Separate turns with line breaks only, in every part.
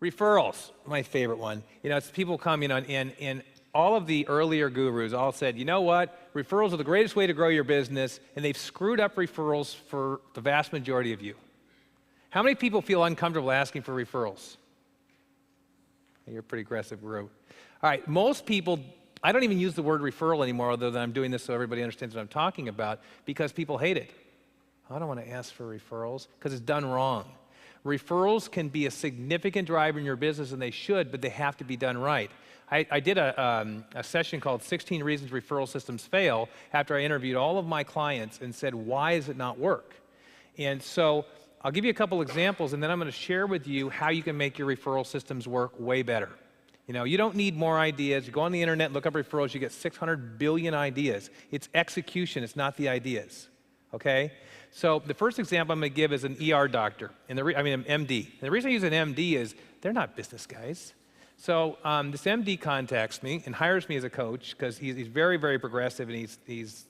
Referrals, my favorite one. You know, it's people come, and all of the earlier gurus all said, you know what? Referrals are the greatest way to grow your business, and they've screwed up referrals for the vast majority of you. How many people feel uncomfortable asking for referrals? You're a pretty aggressive group. All right, most people, I don't even use the word referral anymore, other than I'm doing this so everybody understands what I'm talking about, because people hate it. I don't want to ask for referrals because it's done wrong. Referrals can be a significant driver in your business, and they should, but they have to be done right. I did a session called 16 Reasons Referral Systems Fail after I interviewed all of my clients and said, why does it not work? And so I'll give you a couple examples, and then I'm going to share with you how you can make your referral systems work way better. You know, you don't need more ideas. You go on the internet, look up referrals, you get 600 billion ideas. It's execution, it's not the ideas, okay? So the first example I'm going to give is an ER doctor, an MD. And the reason I use an MD is they're not business guys. So this MD contacts me and hires me as a coach because he's very, very progressive, and he's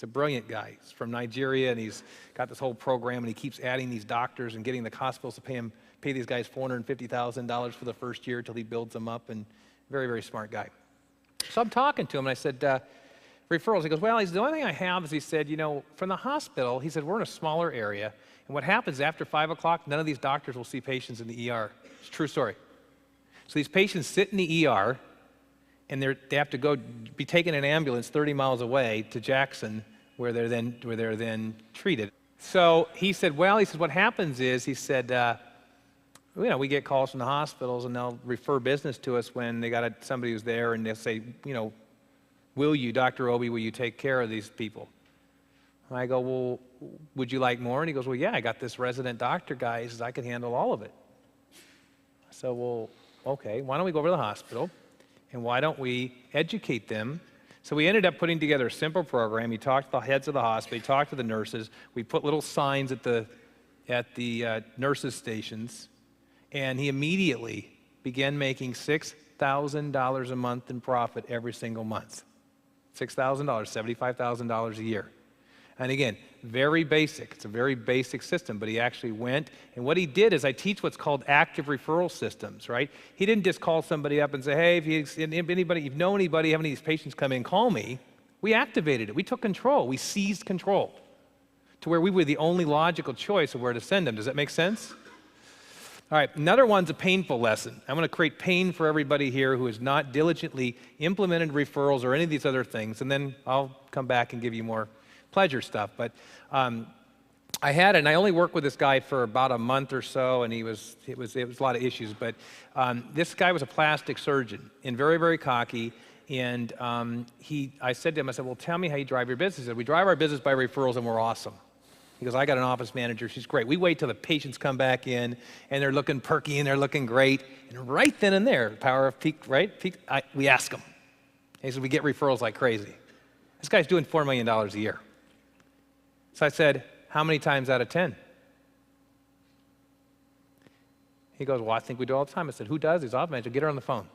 a brilliant guy. He's from Nigeria, and he's got this whole program, and he keeps adding these doctors and getting the hospitals to pay these guys $450,000 for the first year until he builds them up, and very, very smart guy. So I'm talking to him, and I said, referrals. He goes, well, the only thing I have is, he said, you know, from the hospital, he said, we're in a smaller area, and what happens after 5 o'clock, none of these doctors will see patients in the ER. It's a true story. So these patients sit in the ER, and they have to be taken in an ambulance 30 miles away to Jackson, where they're then treated. So he said, what happens is, he said, you know, we get calls from the hospitals, and they'll refer business to us when they got somebody who's there, and they'll say, you know, will you, Dr. Obi, will you take care of these people? And I go, well, would you like more? And he goes, well, yeah, I got this resident doctor guy. He says, I can handle all of it. So, well, okay, why don't we go over to the hospital, and why don't we educate them? So we ended up putting together a simple program. He talked to the heads of the hospital. He talked to the nurses. We put little signs at the nurses' stations, and he immediately began making $6,000 a month in profit every single month. $6,000, $75,000 a year. And again, very basic. It's a very basic system, but he actually went, and what he did is, I teach what's called active referral systems, right? He didn't just call somebody up and say, hey, if you know anybody, have any of these patients come in, call me. We activated it. We took control. We seized control to where we were the only logical choice of where to send them. Does that make sense? All right, another one's a painful lesson. I'm going to create pain for everybody here who has not diligently implemented referrals or any of these other things, and then I'll come back and give you more pleasure stuff. But I only worked with this guy for about a month or so, and it was a lot of issues. But this guy was a plastic surgeon and very, very cocky. And I said to him, I said, well, tell me how you drive your business. He said, we drive our business by referrals, and we're awesome. He goes, I got an office manager, she's great. We wait till the patients come back in, and they're looking perky, and they're looking great. And right then and there, power of peak, right? We ask them. He said, we get referrals like crazy. This guy's doing $4 million a year. So I said, how many times out of 10? He goes, well, I think we do all the time. I said, who does? He's office manager. Get her on the phone.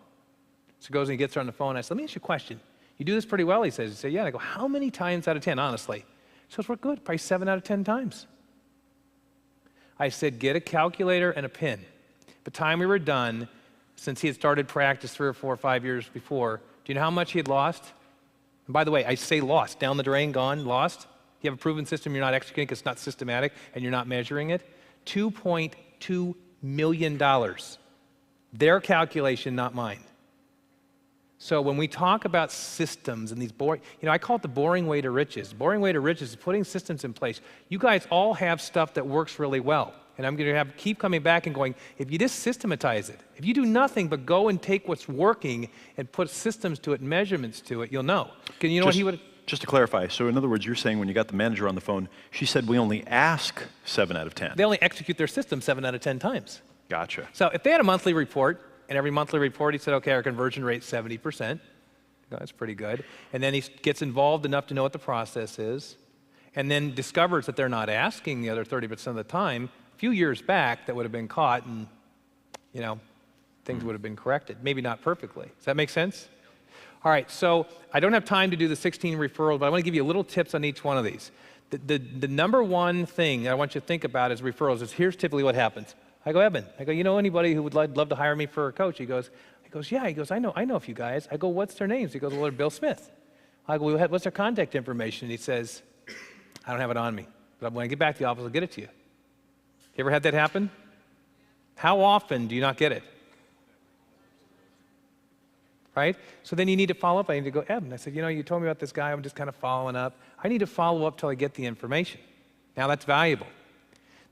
So he goes and he gets her on the phone. I said, let me ask you a question. You do this pretty well, he says. He said, yeah. And I go, how many times out of 10, honestly? He says, we're good, probably 7 out of 10 times. I said, get a calculator and a pen. By the time we were done, since he had started practice 3 or 4 or 5 years before, do you know how much he had lost? And by the way, I say lost, down the drain, gone, lost. You have a proven system, you're not executing because it's not systematic, and you're not measuring it. $2.2 million. Their calculation, not mine. So when we talk about systems and these boring, I call it the boring way to riches. The boring way to riches is putting systems in place. You guys all have stuff that works really well. And I'm going to keep coming back and going, if you just systematize it, if you do nothing but go and take what's working and put systems to it, measurements to it, you'll know. What he would...
Just to clarify, so in other words, you're saying when you got the manager on the phone, she said we only ask 7 out of 10.
They only execute their system 7 out of 10 times.
Gotcha.
So if they had a monthly report, and every monthly report he said, okay, our conversion rate's 70%. That's pretty good. And then he gets involved enough to know what the process is, and then discovers that they're not asking the other 30% of the time. A few years back, that would have been caught, and things would have been corrected. Maybe not perfectly. Does that make sense? All right, so I don't have time to do the 16 referrals, but I want to give you little tips on each one of these. The number one thing that I want you to think about is referrals is here's typically what happens. I go, Evan, I go, you know anybody who would love to hire me for a coach? He goes, yeah. He goes, I know a few guys. I go, what's their names? He goes, well, they're Bill Smith. I go, well, what's their contact information? And he says, I don't have it on me, but when I get back to the office, I'll get it to you. You ever had that happen? How often do you not get it? Right? So then you need to follow up. I need to go, Evan, I said, you know, you told me about this guy. I'm just kind of following up. I need to follow up till I get the information. Now that's valuable.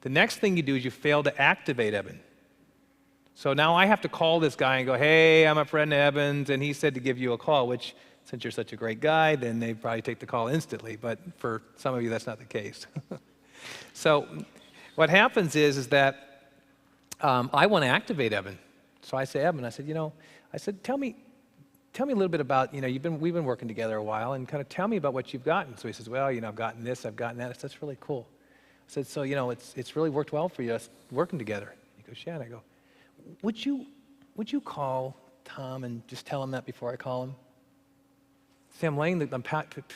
The next thing you do is you fail to activate Evan. So now I have to call this guy and go, hey, I'm a friend of Evan's, and he said to give you a call, which since you're such a great guy, then they probably take the call instantly. But for some of you, that's not the case. So what happens is that I want to activate Evan. So I say, Evan, I said, you know, tell me a little bit about, you know, we've been working together a while, and kind of tell me about what you've gotten. So he says, well, you know, I've gotten this, I've gotten that. I said, that's really cool. I said, so, you know, it's really worked well for you, us working together. He goes, yeah. And I go, would you call Tom and just tell him that before I call him? See, I'm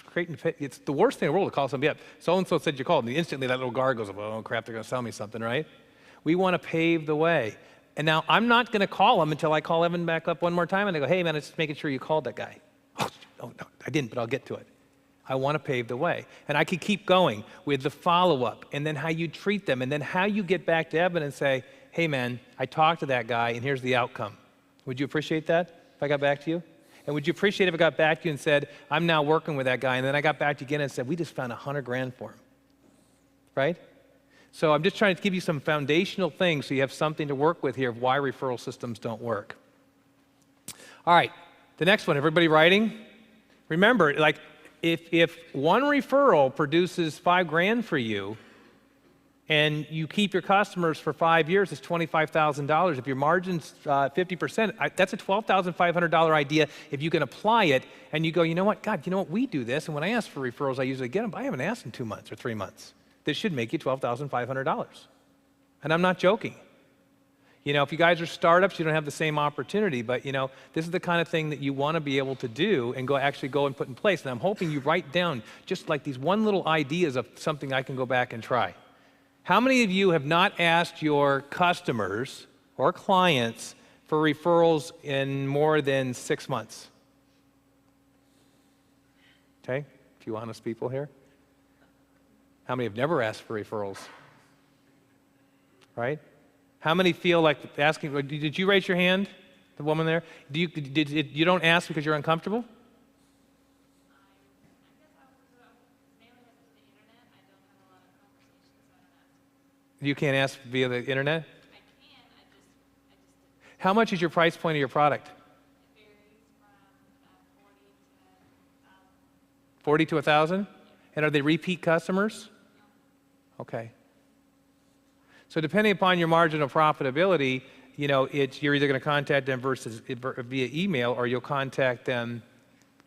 creating, it's the worst thing in the world to call somebody up. So-and-so said you called, and instantly that little guard goes, oh, crap, they're going to sell me something, right? We want to pave the way. And now I'm not going to call him until I call Evan back up one more time, and I go, hey, man, I'm just making sure you called that guy. Oh, no, I didn't, but I'll get to it. I want to pave the way. And I could keep going with the follow-up, and then how you treat them, and then how you get back to Evan and say, hey, man, I talked to that guy, and here's the outcome. Would you appreciate that if I got back to you? And would you appreciate if I got back to you and said, I'm now working with that guy, and then I got back to you again and said, we just found $100,000 for him, right? So I'm just trying to give you some foundational things so you have something to work with here of why referral systems don't work. All right, the next one, everybody writing? Remember, like, if one referral produces $5,000 for you, and you keep your customers for 5 years, it's $25,000. If your margin's 50%, that's a $12,500 idea if you can apply it, and you go, you know what, God, you know what, we do this, and when I ask for referrals, I usually get them, but I haven't asked in 2 months or 3 months. This should make you $12,500. And I'm not joking. You know, if you guys are startups, you don't have the same opportunity, but you know, this is the kind of thing that you want to be able to do and actually go and put in place. And I'm hoping you write down just like these one little ideas of something I can go back and try. How many of you have not asked your customers or clients for referrals in more than 6 months? Okay, a few honest people here. How many have never asked for referrals? Right? How many feel like asking, did you raise your hand, the woman there? You don't ask because you're uncomfortable? You can't ask via the internet? I can, I just How much is your price point of your product? It varies from 40 to 1,000. 40 to 1,000? And are they repeat customers? No. Okay. So depending upon your margin of profitability, you know, you're either going to contact them via email, or you'll contact them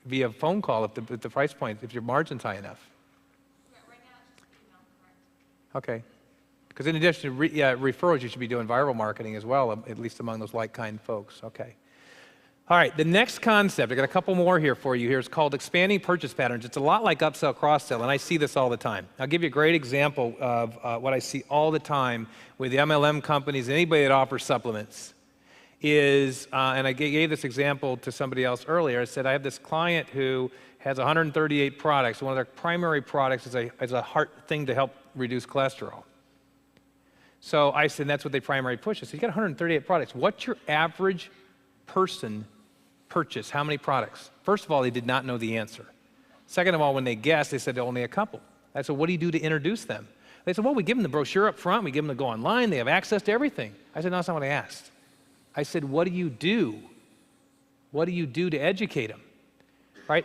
via phone call if the price point, if your margin's high enough. Yeah, right now it's just email, correct. Okay. Because in addition to referrals, you should be doing viral marketing as well, at least among those like-kind folks. Okay. All right, the next concept, I got a couple more here for you here. It's called expanding purchase patterns. It's a lot like upsell, cross-sell, and I see this all the time. I'll give you a great example of what I see all the time with the MLM companies, anybody that offers supplements, is, and I gave this example to somebody else earlier. I said, I have this client who has 138 products. One of their primary products is a heart thing to help reduce cholesterol. So I said, that's what they primarily push. I said, you got 138 products. What's your average person purchase? How many products? First of all, they did not know the answer. Second of all, when they guessed, they said only a couple. I said, what do you do to introduce them? They said, well, we give them the brochure up front. We give them to go online. They have access to everything. I said, no, that's not what I asked. I said, what do you do? What do you do to educate them? Right?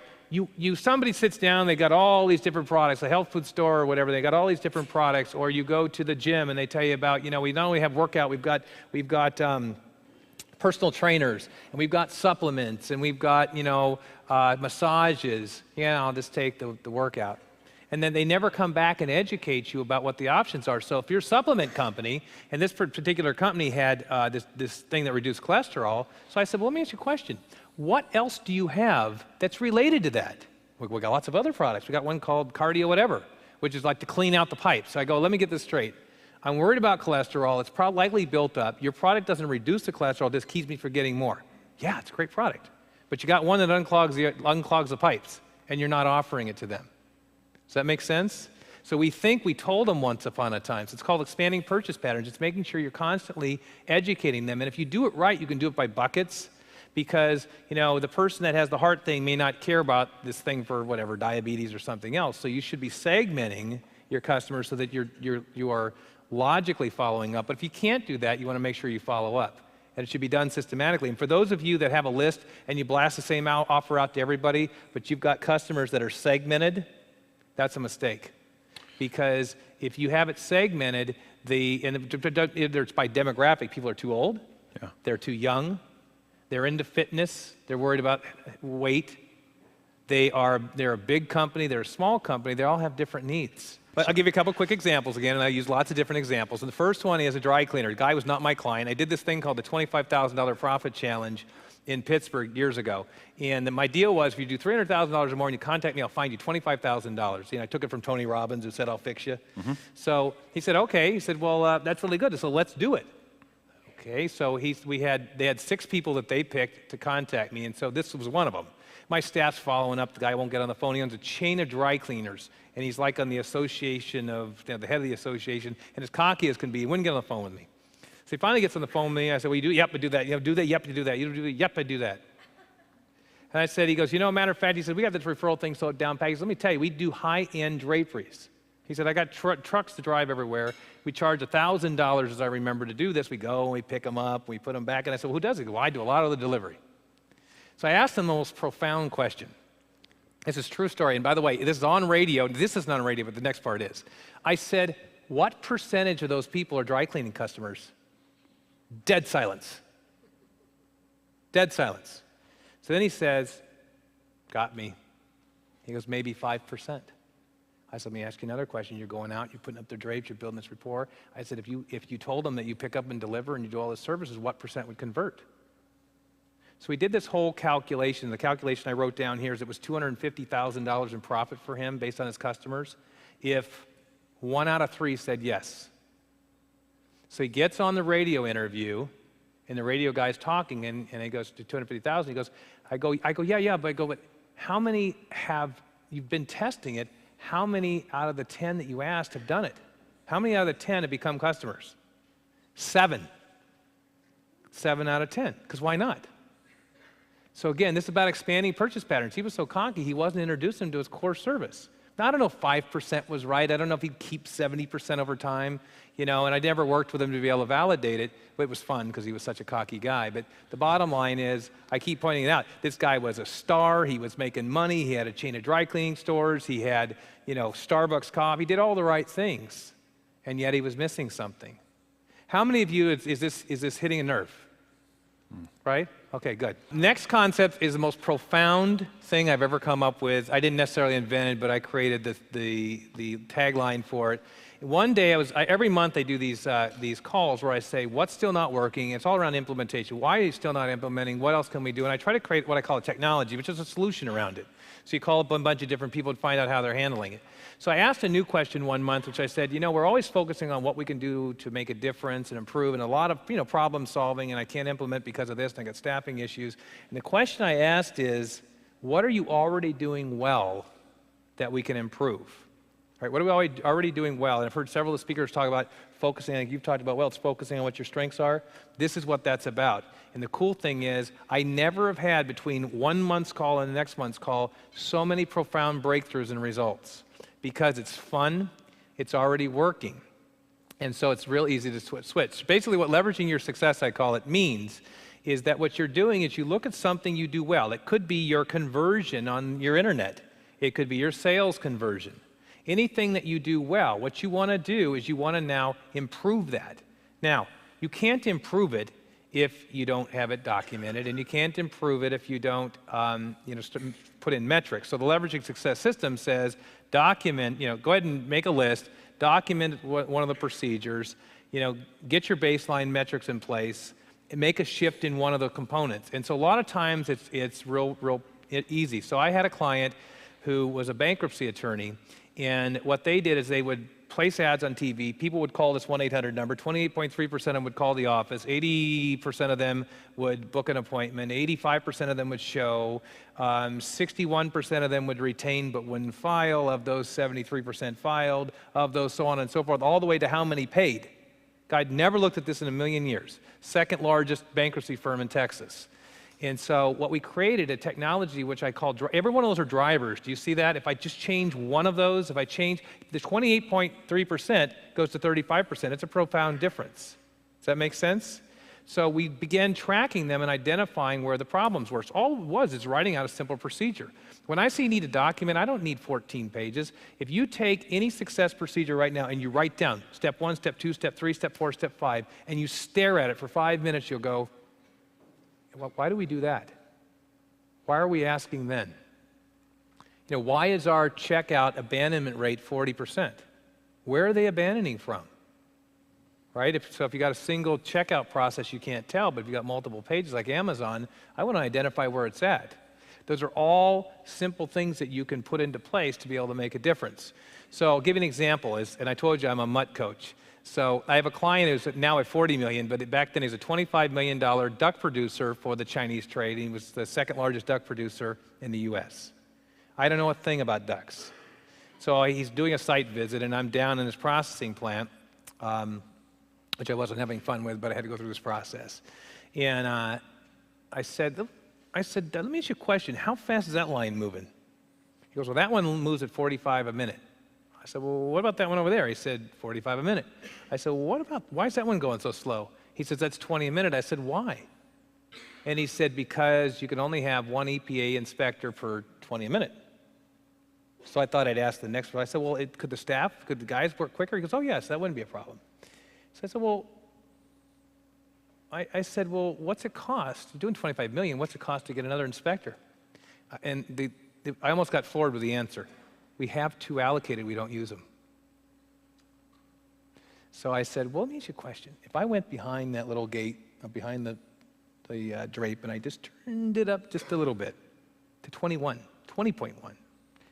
Somebody sits down, they got all these different products, a health food store or whatever, they got all these different products, or you go to the gym and they tell you about, you know, we not only have workout, we've got personal trainers, and we've got supplements, and we've got, you know, massages. Yeah, I'll just take the workout. And then they never come back and educate you about what the options are. So if you're a supplement company, and this particular company had this thing that reduced cholesterol, so I said, well, let me ask you a question. What else do you have that's related to that? We got lots of other products. We got one called cardio whatever, which is like to clean out the pipes. So I go, let me get this straight. I'm worried about cholesterol. It's likely built up. Your product doesn't reduce the cholesterol, it just keeps me from getting more. Yeah, it's a great product. But you got one that unclogs the pipes, and you're not offering it to them. Does that make sense? So we think we told them once upon a time. So it's called expanding purchase patterns. It's making sure you're constantly educating them. And if you do it right, you can do it by buckets. Because, the person that has the heart thing may not care about this thing for whatever, diabetes or something else. So you should be segmenting your customers so that you are logically following up. But if you can't do that, you want to make sure you follow up. And it should be done systematically. And for those of you that have a list and you blast the same offer out to everybody, but you've got customers that are segmented, that's a mistake. Because if you have it segmented, it's by demographic. People are too old, they're too young, they're into fitness, they're worried about weight, they're a big company, they're a small company, they all have different needs. But I'll give you a couple quick examples again, and I use lots of different examples. And the first one is a dry cleaner. The guy was not my client. I did this thing called the $25,000 Profit Challenge in Pittsburgh years ago. And my deal was, if you do $300,000 or more and you contact me, I'll find you $25,000. I took it from Tony Robbins, who said, I'll fix you. Mm-hmm. So he said, okay. He said, well, that's really good. So let's do it. Okay, so they had 6 people that they picked to contact me, and so this was one of them. My staff's following up. The guy won't get on the phone. He owns a chain of dry cleaners, and he's like on the association of, the head of the association, and as cocky as can be, he wouldn't get on the phone with me. So he finally gets on the phone with me. I said, well, you do? Yep, I do that. Do that? Yep, I do that. You do? Yep, I do that. And I said, he goes, matter of fact, he said, we got this referral thing so down package. Let me tell you, we do high-end draperies. He said, I got trucks to drive everywhere. We charge $1,000, as I remember, to do this. We go and we pick them up, we put them back. And I said, well, who does it? Well, I do a lot of the delivery. So I asked him the most profound question. This is a true story. And by the way, this is on radio. This isn't on radio, but the next part is. I said, what percentage of those people are dry cleaning customers? Dead silence. Dead silence. So then he says, got me. He goes, maybe 5%. I said, let me ask you another question. You're going out, you're putting up their drapes, you're building this rapport. I said, if you told them that you pick up and deliver and you do all the services, what percent would convert? So we did this whole calculation. The calculation I wrote down here is it was $250,000 in profit for him based on his customers if 1 out of 3 said yes. So he gets on the radio interview, and the radio guy's talking, and he goes to 250,000. He goes, I go, yeah, but how many you've been testing it? How many out of the 10 that you asked have done it? How many out of the 10 have become customers? 7. 7 out of 10, because why not? So again, this is about expanding purchase patterns. He was so cocky, he wasn't introducing them to his core service. Now, I don't know if 5% was right. I don't know if he'd keep 70% over time, and I never worked with him to be able to validate it, but it was fun because he was such a cocky guy. But the bottom line is, I keep pointing it out, this guy was a star. He was making money. He had a chain of dry cleaning stores. He had, Starbucks coffee. He did all the right things, and yet he was missing something. How many of you, is this hitting a nerve? Right? Okay, good. Next concept is the most profound thing I've ever come up with. I didn't necessarily invent it, but I created the tagline for it. One day, every month I do these calls where I say, what's still not working? It's all around implementation. Why are you still not implementing? What else can we do? And I try to create what I call a technology, which is a solution around it. So you call up a bunch of different people to find out how they're handling it. So I asked a new question one month, which I said, we're always focusing on what we can do to make a difference and improve, and a lot of, problem solving, and I can't implement because of this, and I got staffing issues. And the question I asked is, what are you already doing well that we can improve? Right, what are we already doing well? And I've heard several of the speakers talk about focusing, like you've talked about, it's focusing on what your strengths are. This is what that's about. And the cool thing is, I never have had between 1 month's call and the next month's call so many profound breakthroughs and results. Because it's fun, it's already working. And so it's real easy to switch. Basically what leveraging your success, I call it, means is that what you're doing is you look at something you do well. It could be your conversion on your internet. It could be your sales conversion. Anything that you do well, what you want to do is you want to now improve that. Now, you can't improve it if you don't have it documented, and you can't improve it if you don't put in metrics. So the Leveraging Success System says document, go ahead and make a list, document one of the procedures, get your baseline metrics in place, and make a shift in one of the components. And so a lot of times it's real easy. So I had a client who was a bankruptcy attorney, and what they did is they would place ads on TV. People would call this 1-800 number. 28.3% of them would call the office. 80% of them would book an appointment. 85% of them would show. 61% of them would retain but wouldn't file. Of those, 73% filed. Of those, so on and so forth, all the way to how many paid. I'd never looked at this in a million years. Second largest bankruptcy firm in Texas. And so what we created, a technology which I call, every one of those are drivers. Do you see that? If I just change one of those, if I change, the 28.3% goes to 35%. It's a profound difference. Does that make sense? So we began tracking them and identifying where the problems were. So all it was is writing out a simple procedure. When I say you need a document, I don't need 14 pages. If you take any success procedure right now and you write down step 1, step 2, step 3, step 4, step 5, and you stare at it for 5 minutes, you'll go, well, why do we do that? Why are we asking then? You know, why is our checkout abandonment rate 40%? Where are they abandoning from? Right? So if you got a single checkout process, you can't tell, but if you got multiple pages like Amazon, I want to identify where it's at. Those are all simple things that you can put into place to be able to make a difference. So I'll give you an example, and I told you I'm a mutt coach. So I have a client who's now at 40 million, but back then he was a $25 million duck producer for the Chinese trade. He was the second largest duck producer in the US. I don't know a thing about ducks. So he's doing a site visit, and I'm down in his processing plant, which I wasn't having fun with, but I had to go through this process. And I said, let me ask you a question. How fast is that line moving? He goes, well, that one moves at 45 a minute. I said, well, what about that one over there? He said, 45 a minute. I said, well, why is that one going so slow? He says, that's 20 a minute. I said, why? And he said, because you can only have one EPA inspector per 20 a minute. So I thought I'd ask the next one. I said, well, could the guys work quicker? He goes, oh, yes, that wouldn't be a problem. So I said, well, I said, well, what's it cost? You're doing 25 million. What's it cost to get another inspector? And I almost got floored with the answer. We have 2 allocated, we don't use them. So I said, well, let me ask you a question. If I went behind that little gate, behind the drape, and I just turned it up just a little bit to 20.1,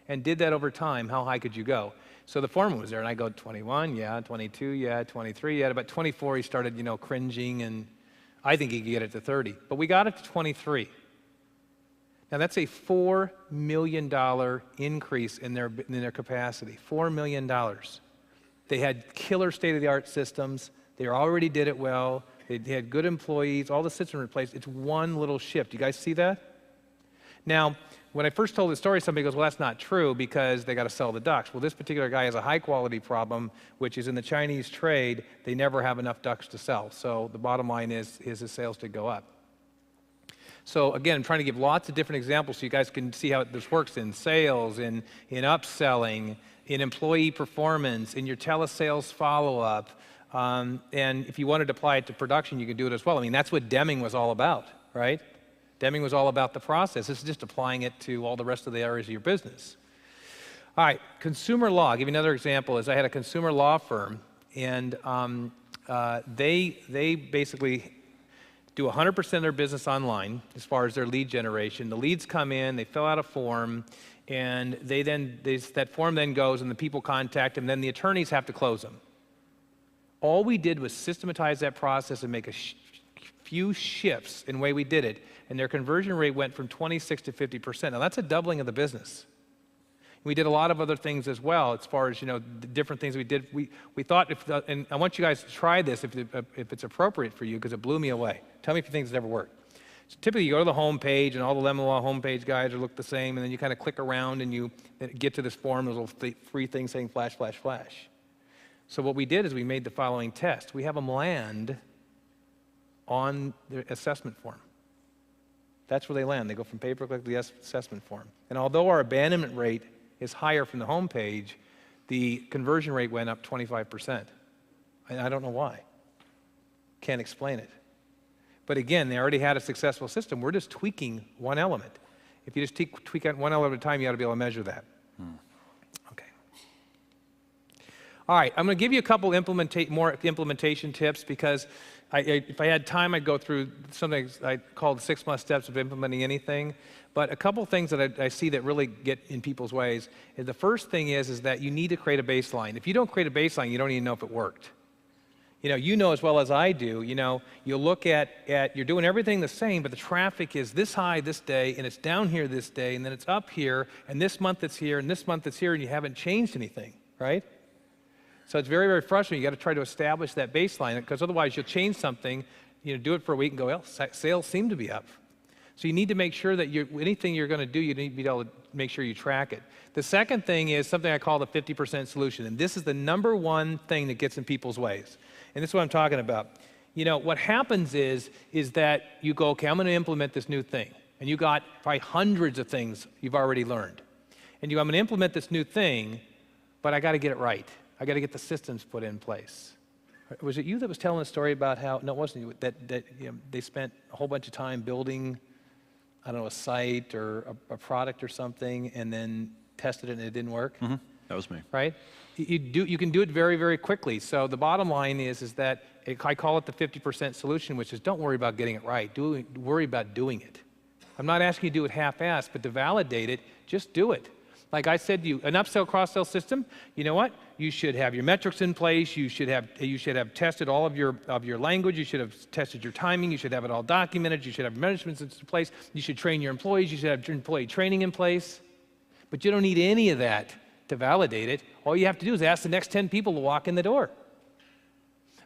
and did that over time, how high could you go? So the foreman was there, and I go, 21, yeah, 22, yeah, 23, yeah. About 24, he started, cringing, and I think he could get it to 30. But we got it to 23. Now that's a $4 million increase in their capacity, $4 million. They had killer state-of-the-art systems. They already did it well. They had good employees. All the systems were in place. It's one little shift. You guys see that? Now, when I first told the story, somebody goes, well, that's not true because they got to sell the ducks. Well, this particular guy has a high-quality problem, which is in the Chinese trade, they never have enough ducks to sell. So the bottom line is his sales did go up. So again, I'm trying to give lots of different examples so you guys can see how this works in sales, in upselling, in employee performance, in your telesales follow-up. And if you wanted to apply it to production, you could do it as well. I mean, that's what Deming was all about, right? Deming was all about the process. This is just applying it to all the rest of the areas of your business. All right, consumer law. I'll give you another example. I had a consumer law firm, and they basically do 100% of their business online as far as their lead generation. The leads come in, they fill out a form, and that form then goes and the people contact them, then the attorneys have to close them. All we did was systematize that process and make a few shifts in the way we did it, and their conversion rate went from 26 to 50%. Now that's a doubling of the business. We did a lot of other things as well, as far as the different things we did. We thought, and I want you guys to try this if it's appropriate for you, because it blew me away. Tell me if you think it's ever worked. So typically, you go to the home page, and all the Lemon Law homepage guides look the same, and then you kind of click around, and you get to this form, there's a little free thing saying flash, flash, flash. So what we did is we made the following test. We have them land on the assessment form. That's where they land. They go from pay-per-click to the assessment form. And although our abandonment rate is higher from the home page, the conversion rate went up 25%. I don't know why. Can't explain it. But again, they already had a successful system. We're just tweaking one element. If you just tweak one element at a time, you ought to be able to measure that. Okay. All right, I'm going to give you a couple more implementation tips because If I had time, I'd go through something I called 6 month steps of implementing anything. But a couple things that I see that really get in people's ways is the first thing is that you need to create a baseline. If you don't create a baseline, you don't even know if it worked. You know as well as I do, you look at you're doing everything the same, but the traffic is this high this day, and it's down here this day, and then it's up here, and this month it's here, and this month it's here, and you haven't changed anything, right? So it's very, very frustrating. You got to try to establish that baseline, because otherwise you'll change something, do it for a week and go, well, sales seem to be up. So you need to make sure that anything you're going to do, you need to be able to make sure you track it. The second thing is something I call the 50% solution, and this is the number one thing that gets in people's ways. And this is what I'm talking about. What happens is that you go, okay, I'm going to implement this new thing. And you got probably hundreds of things you've already learned. And I'm going to implement this new thing, but I got to get it right. I got to get the systems put in place. Was it you that was telling a story about how, no, it wasn't you, that they spent a whole bunch of time building, I don't know, a site or a product or something, and then tested it and it didn't work?
Mm-hmm. That was me.
Right? You can do it very, very quickly. So the bottom line is that I call it the 50% solution, which is don't worry about getting it right. Worry about doing it. I'm not asking you to do it half-assed, but to validate it, just do it. Like I said to you, an upsell, cross-sell system, you know what? You should have your metrics in place. You should have tested all of your language. You should have tested your timing. You should have it all documented. You should have management in place. You should train your employees. You should have your employee training in place. But you don't need any of that to validate it. All you have to do is ask the next 10 people to walk in the door.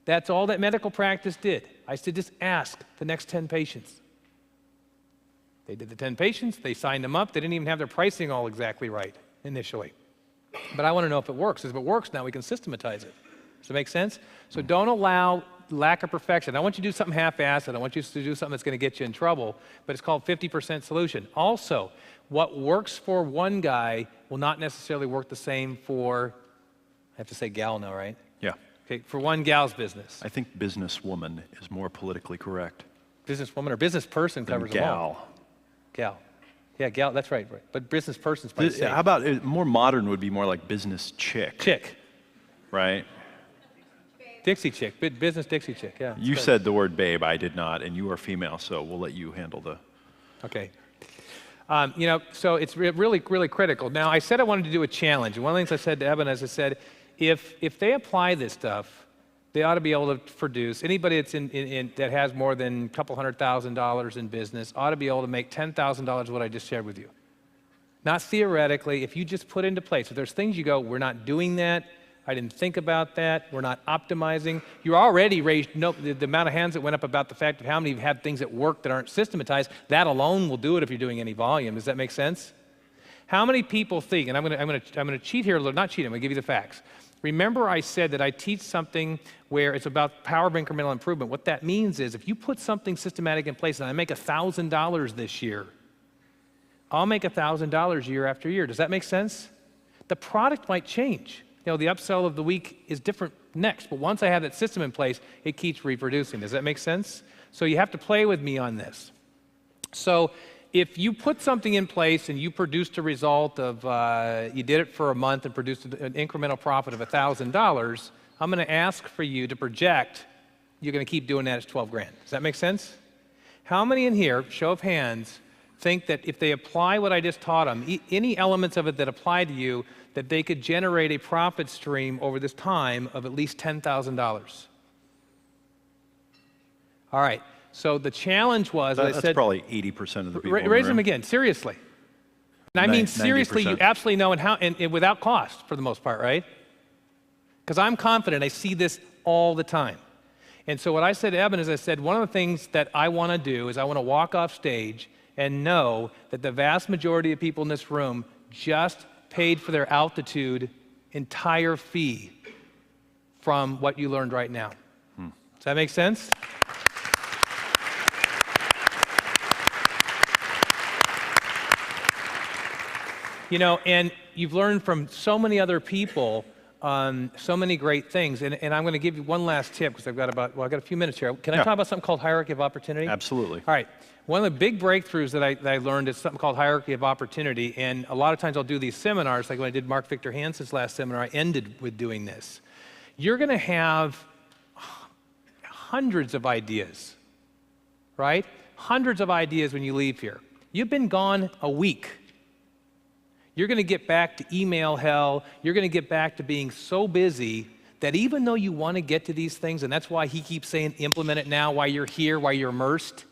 That's all that medical practice did. I said, just ask the next 10 patients. They did the 10 patients, they signed them up, they didn't even have their pricing all exactly right initially. But I want to know if it works. If it works, now we can systematize it. Does that make sense? So don't allow lack of perfection. I don't want you to do something half-assed. I don't want you to do something that's going to get you in trouble, but it's called 50% solution. Also, what works for one guy will not necessarily work the same for, I have to say gal now, right?
Yeah.
Okay, for one gal's business.
I think businesswoman is more politically correct.
Businesswoman or business person covers them all. Gal. Yeah, gal, that's right. But business person's probably safe.
How about more modern would be more like business chick?
Chick.
Right?
Dixie chick, business Dixie chick, yeah.
You said the word babe, I did not, and you are female, so we'll let you handle the...
Okay. So it's really, really critical. Now, I said I wanted to do a challenge. And one of the things I said to Evan is I said, if they apply this stuff, they ought to be able to produce, anybody that's that has more than a couple $100,000 in business ought to be able to make $10,000 what I just shared with you. Not theoretically, if you just put into place. If there's things you go, we're not doing that, I didn't think about that, we're not optimizing. You're already raised, the amount of hands that went up about the fact of how many have things that work that aren't systematized, that alone will do it if you're doing any volume. Does that make sense? How many people think, and I'm going to cheat here, not cheat, I'm going to give you the facts. Remember I said that I teach something where it's about power of incremental improvement. What that means is if you put something systematic in place and I make $1,000 this year, I'll make $1,000 year after year. Does that make sense? The product might change. The upsell of the week is different next, but once I have that system in place, it keeps reproducing. Does that make sense? So you have to play with me on this. So if you put something in place and you produced a result of, you did it for a month and produced an incremental profit of $1,000, I'm going to ask for you to project you're going to keep doing that as 12 grand. Does that make sense? How many in here, show of hands, think that if they apply what I just taught them, any elements of it that apply to you, that they could generate a profit stream over this time of at least $10,000? All right. So the challenge was,
that's probably 80% of the people.
Raise them again, seriously. And I mean seriously, 90%. You absolutely know, and without cost for the most part, right? Because I'm confident, I see this all the time. And so what I said to Evan is I said, one of the things that I want to do is I want to walk off stage and know that the vast majority of people in this room just paid for their altitude entire fee from what you learned right now. Does that make sense? And you've learned from so many other people so many great things. And I'm going to give you one last tip because I've got a few minutes here. Can I talk about something called hierarchy of opportunity?
Absolutely.
All right. One of the big breakthroughs that I learned is something called hierarchy of opportunity. And a lot of times I'll do these seminars, like when I did Mark Victor Hansen's last seminar, I ended with doing this. You're going to have hundreds of ideas, right? Hundreds of ideas when you leave here. You've been gone a week. You're going to get back to email hell. You're going to get back to being so busy that even though you want to get to these things, and that's why he keeps saying implement it now, why you're here, why you're immersed,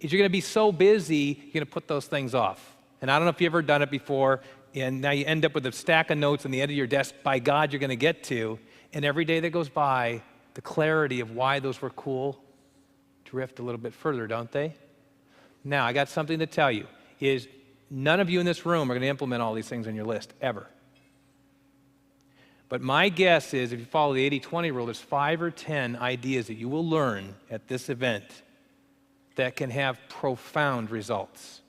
is you're going to be so busy, you're going to put those things off. And I don't know if you've ever done it before, and now you end up with a stack of notes on the end of your desk, by God, you're going to get to, and every day that goes by, the clarity of why those were cool drift a little bit further, don't they? Now, I got something to tell you, is none of you in this room are going to implement all these things on your list, ever. But my guess is if you follow the 80-20 rule, there's 5 or 10 ideas that you will learn at this event that can have profound results.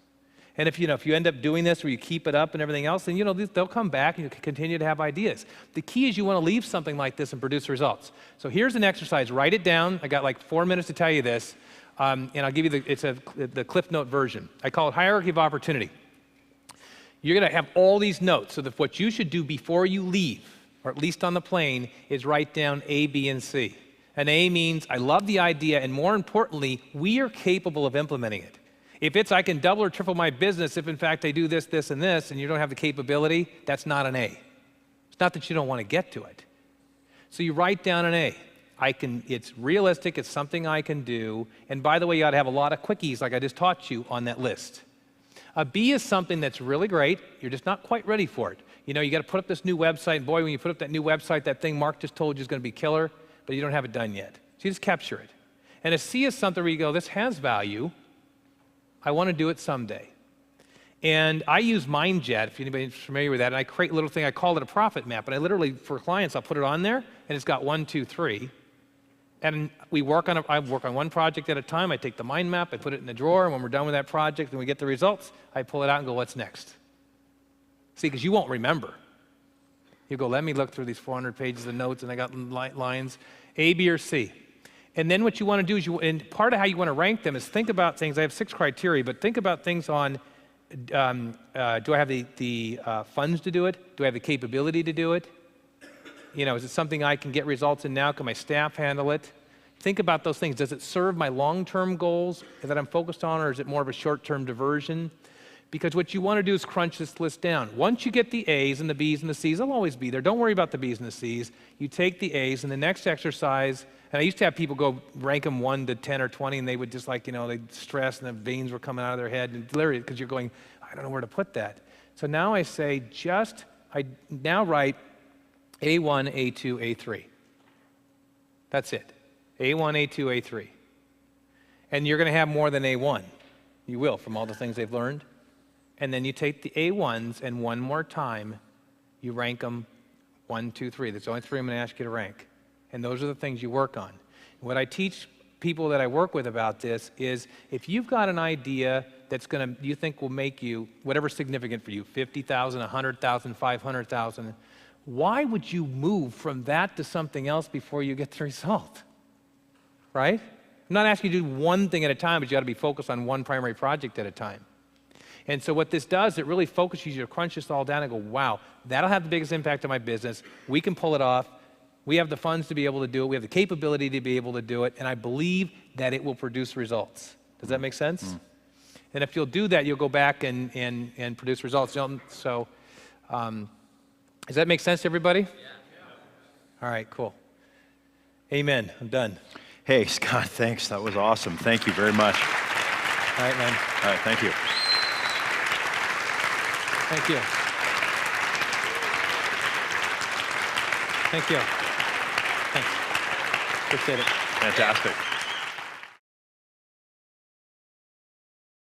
And if you end up doing this where you keep it up and everything else, then they'll come back and you can continue to have ideas. The key is you want to leave something like this and produce results. So here's an exercise. Write it down. I got like 4 minutes to tell you this, and I'll give you the Cliff Note version. I call it hierarchy of opportunity. You're going to have all these notes. So that what you should do before you leave, or at least on the plane, is write down A, B, and C. An A means I love the idea, and more importantly, we are capable of implementing it. If it's I can double or triple my business if in fact I do this, this, and this, and you don't have the capability, that's not an A. It's not that you don't want to get to it. So you write down an A. It's realistic, it's something I can do, and by the way, you ought to have a lot of quickies like I just taught you on that list. A B is something that's really great, you're just not quite ready for it. You got to put up this new website, and boy, when you put up that new website, that thing Mark just told you is going to be killer, but you don't have it done yet. So you just capture it. And a C is something where you go, this has value, I want to do it someday. And I use MindJet, if anybody's familiar with that, and I create a little thing, I call it a profit map, and I literally, for clients, I'll put it on there, and it's got 1, 2, 3. And I work on one project at a time, I take the mind map, I put it in the drawer, and when we're done with that project and we get the results, I pull it out and go, what's next? See, because you won't remember. You go, let me look through these 400 pages of notes, and I got lines, A, B, or C. And then what you want to do is, and part of how you want to rank them is think about things. I have 6 criteria, but think about things on, do I have the funds to do it? Do I have the capability to do it? Is it something I can get results in now? Can my staff handle it? Think about those things. Does it serve my long-term goals that I'm focused on, or is it more of a short-term diversion? Because what you want to do is crunch this list down. Once you get the A's and the B's and the C's, they'll always be there. Don't worry about the B's and the C's. You take the A's, and the next exercise, and I used to have people go rank them 1 to 10 or 20, and they would just they'd stress, and the veins were coming out of their head, and literally, because you're going, I don't know where to put that. So now I say I now write A1, A2, A3. That's it. A1, A2, A3. And you're going to have more than A1. You will, from all the things they've learned. And then you take the A1s, and one more time, you rank them 1, 2, 3. That's the only 3 I'm going to ask you to rank. And those are the things you work on. What I teach people that I work with about this is if you've got an idea that's you think will make you, whatever's significant for you, 50,000, 100,000, 500,000, why would you move from that to something else before you get the result? Right? I'm not asking you to do one thing at a time, but you got to be focused on one primary project at a time. And so what this does, it really focuses you to crunch this all down and go, wow, that'll have the biggest impact on my business. We can pull it off. We have the funds to be able to do it. We have the capability to be able to do it. And I believe that it will produce results. Does that make sense? Mm. And if you'll do that, you'll go back and produce results. So does that make sense to everybody? Yeah. All right, cool. Amen. I'm done.
Hey, Scott, thanks. That was awesome. Thank you very much.
All right, man.
All right, thank you.
Thank you. Thank you. Thanks. Appreciate it.
Fantastic.